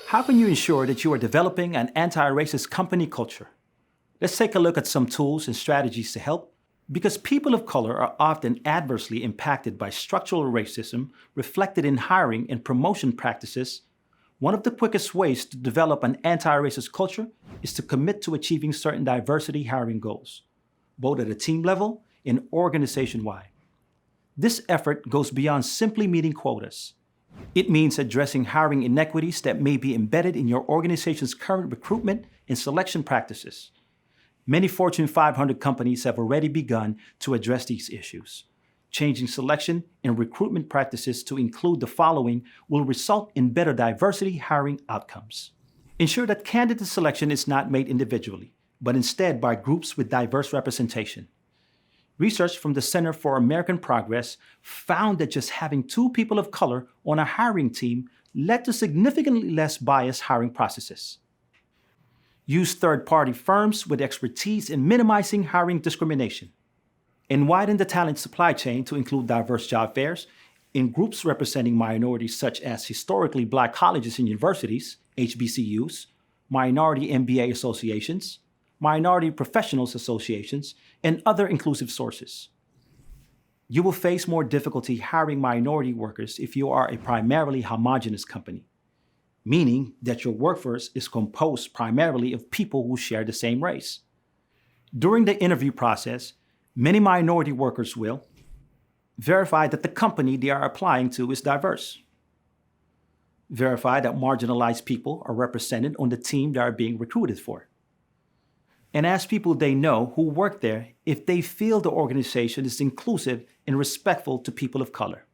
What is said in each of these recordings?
How can you ensure that you are developing an anti-racist company culture? Let's take a look at some tools and strategies to help. Because people of color are often adversely impacted by structural racism reflected in hiring and promotion practices, one of the quickest ways to develop an anti-racist culture is to commit to achieving certain diversity hiring goals, both at a team level and organization-wide. This effort goes beyond simply meeting quotas. It means addressing hiring inequities that may be embedded in your organization's current recruitment and selection practices. Many Fortune 500 companies have already begun to address these issues. Changing selection and recruitment practices to include the following will result in better diversity hiring outcomes. Ensure that candidate selection is not made individually, but instead by groups with diverse representation. Research from the Center for American Progress found that just having 2 people of color on a hiring team led to significantly less biased hiring processes. Use third-party firms with expertise in minimizing hiring discrimination. And widen the talent supply chain to include diverse job fairs in groups representing minorities such as historically Black colleges and universities, HBCUs, minority MBA associations, minority professionals associations, and other inclusive sources. You will face more difficulty hiring minority workers if you are a primarily homogeneous company, meaning that your workforce is composed primarily of people who share the same race. During the interview process, many minority workers will verify that the company they are applying to is diverse, verify that marginalized people are represented on the team they are being recruited for, and ask people they know who work there if they feel the organization is inclusive and respectful to people of color.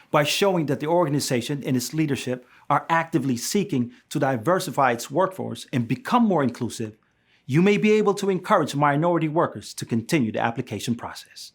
By showing that the organization and its leadership are actively seeking to diversify its workforce and become more inclusive, you may be able to encourage minority workers to continue the application process.